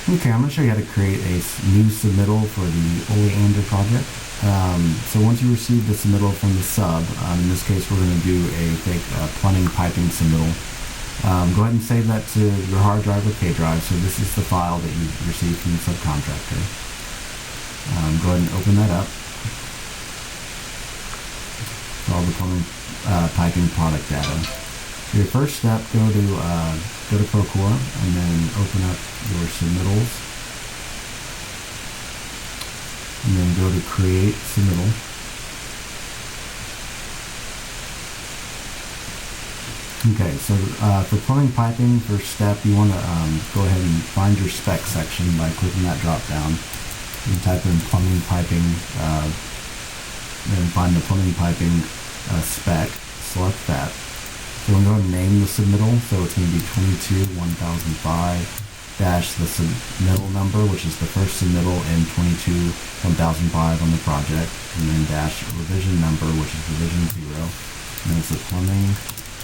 Okay, I'm going to show you how to create a new submittal for the Oleander project. So once you receive the submittal from the sub, in this case we're going to do a fake plumbing piping submittal. Go ahead and save that to your hard drive or K drive. So this is the file that you received from the subcontractor. Go ahead and open that up. It's all the plumbing piping product data. Your first step, go to Procore and then open up your submittals, and then go to Create Submittal. Okay, so for plumbing piping, first step, you want to go ahead and find your spec section by clicking that drop down. You type in plumbing piping, then find the plumbing piping spec, select that. So we're going to name the submittal, so it's going to be 22-1005 dash the submittal number, which is the first submittal, and 22-1005 on the project, and then dash revision number, which is revision 0, and then it's the plumbing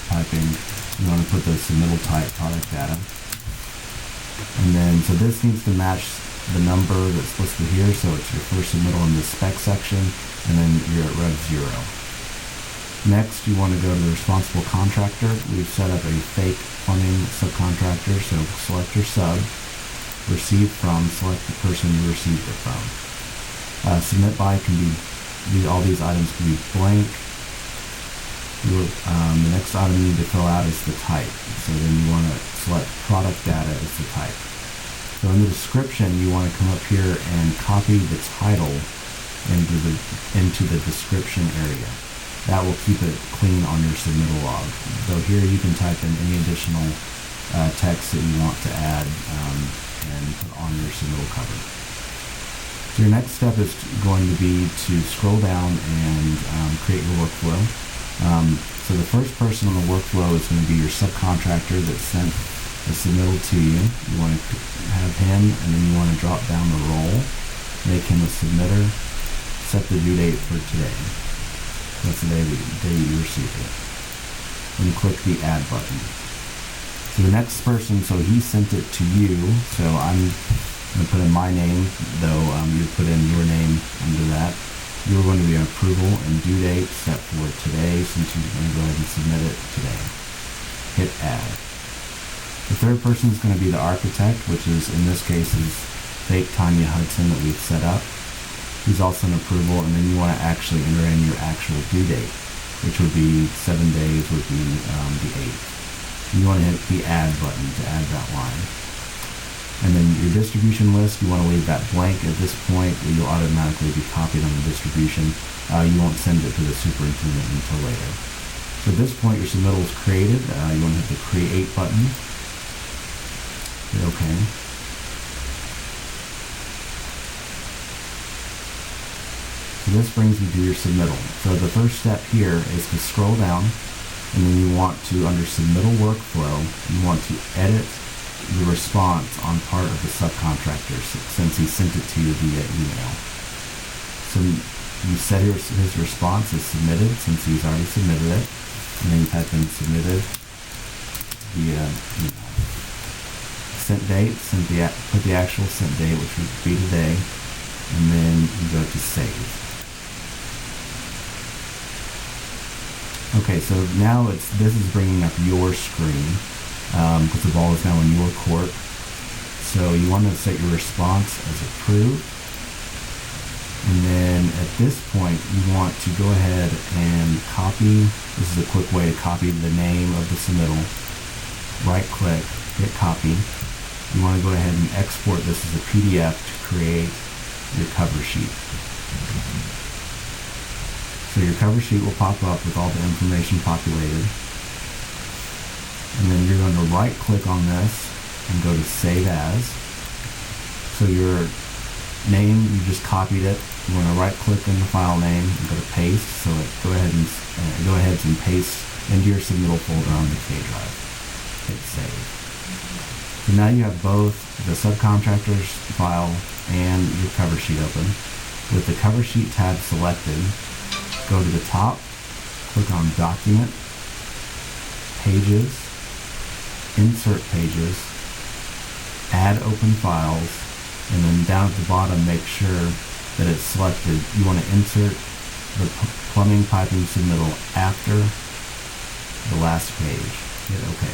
piping. You want to put the submittal type product data, and then so this needs to match the number that's listed here, so it's your first submittal in the spec section, and then you're at rev 0. Next, you want to go to the responsible contractor. We've set up a fake plumbing subcontractor, so select your sub, receive from, select the person you received it from. Submit by can be, all these items can be blank. The next item you need to fill out is the type. So then you want to select product data as the type. So in the description, you want to come up here and copy the title into the description area. That will keep it clean on your submittal log. So here you can type in any additional text that you want to add and put on your submittal cover. So your next step is going to be to scroll down and create your workflow. So the first person on the workflow is going to be your subcontractor that sent the submittal to you. You want to have him, and then you want to drop down the role, make him a submitter, set the due date for today. That's the day you receive it. And click the add button. So the next person, so he sent it to you, so I'm going to put in my name, though you put in your name under that. You're going to be an approval and due date set for today, since you're going to go ahead and submit it today. Hit add. The third person is going to be the architect, which is, in this case, is fake Tanya Hudson that we've set up. He's also an approval, and then you want to actually enter in your actual due date, which would be 7 days, would be the 8th. You want to hit the add button to add that line. And then your distribution list, you want to leave that blank at this point. You'll automatically be copied on the distribution. You won't send it to the superintendent until later. So at this point, your submittal is created. You want to hit the create button. Hit OK. So this brings you to your submittal. So the first step here is to scroll down, and then you want to, under submittal workflow, you want to edit the response on part of the subcontractor since he sent it to you via email. So you set his response as submitted since he's already submitted it, and then you type in submitted via email. Sent date, put the actual sent date, which would be today, and then you go to save. Okay, so now this is bringing up your screen because the ball is now in your court. So you want to set your response as approved. And then at this point, you want to go ahead and copy. This is a quick way to copy the name of the submittal. Right click, hit copy. You want to go ahead and export this as a PDF to create your cover sheet. So your cover sheet will pop up with all the information populated. And then you're going to right click on this and go to save as. So your name, you just copied it. You want to right click on the file name and go to paste. So go ahead and paste into your submittal folder on the K drive. Hit save. So now you have both the subcontractor's file and your cover sheet open. With the cover sheet tab selected, go to the top, click on Document, Pages, Insert Pages, add open files, and then down at the bottom make sure that it's selected. You want to insert the plumbing piping submittal after the last page. Hit OK.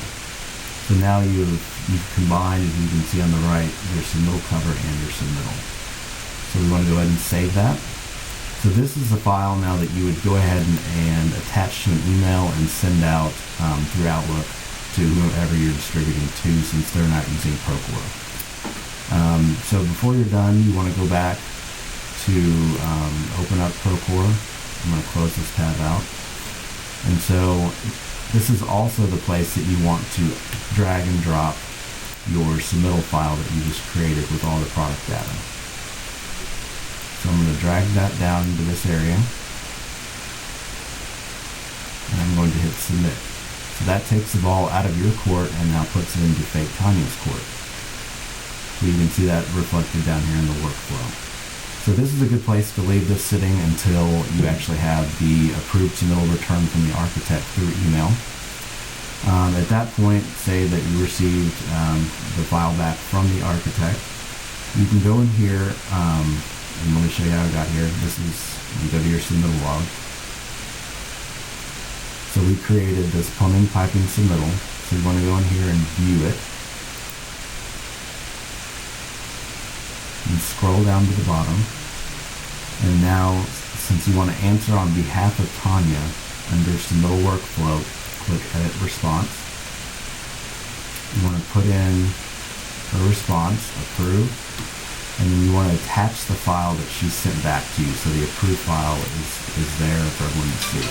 So now you've combined, as you can see on the right, your submittal cover and your submittal. So we want to go ahead and save that. So this is the file now that you would go ahead and attach to an email and send out through Outlook to whoever you're distributing to, since they're not using Procore. So before you're done, you want to go back to open up Procore. I'm going to close this tab out. And so this is also the place that you want to drag and drop your submittal file that you just created with all the product data. So I'm going to drag that down into this area, and I'm going to hit submit. So that takes the ball out of your court and now puts it into fake Tanya's court. So you can see that reflected down here in the workflow. So this is a good place to leave this sitting until you actually have the approved submittal return from the architect through email. At that point, say that you received the file back from the architect. You can go in here, and let me show you how I got here. This is, you go to your submittal log. So we created this plumbing piping submittal. So you want to go in here and view it. And scroll down to the bottom. And now, since you want to answer on behalf of Tanya, under submittal workflow, click edit response. You want to put in her response, approve, and then you want to attach the file that she sent back to you. So the approved file is there for everyone to see.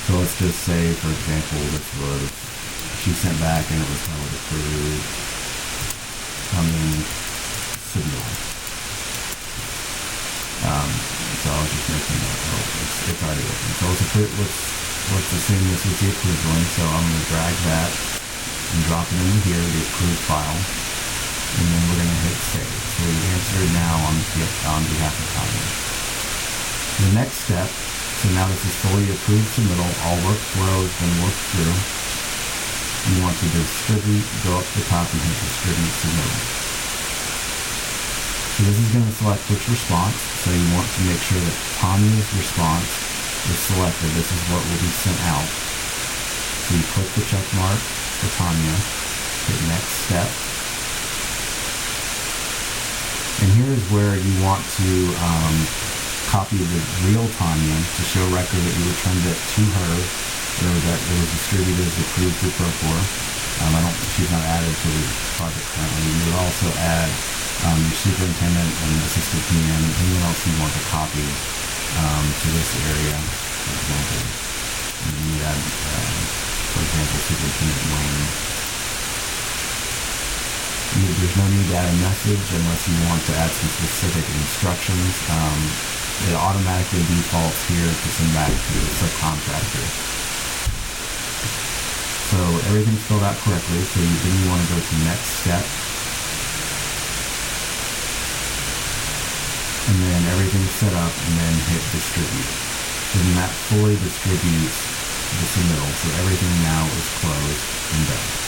So let's just say, for example, this was, she sent back and it was titled approved plumbing submittal. So I'll just make a note. Oh, it's already open. So let's assume this was the approved one. So I'm going to drag that and drop it into here, the approved file, and then we're going to hit save. So we answer it now on behalf of Tanya. The next step. So now this is fully approved submittal. All workflow has been worked through. You want to distribute, go up to the top and hit distribute submittal. So this is going to select which response. So you want to make sure that Tanya's response is selected. This is what will be sent out. So you click the check mark for Tanya, hit next step. And here is where you want to copy the real Tanya to show record that you returned it to her, or that it was distributed as approved through Procore. She's not added to the project currently. You would also add your superintendent and assistant PM and anyone else you want to copy to this area. For example, you add, for example, superintendent Wayne. There's no need to add a message unless you want to add some specific instructions. It automatically defaults here to send back to the subcontractor. So everything's filled out correctly, so then you want to go to next step. And then everything's set up, and then hit distribute. So then that fully distributes the submittal, so everything now is closed and done.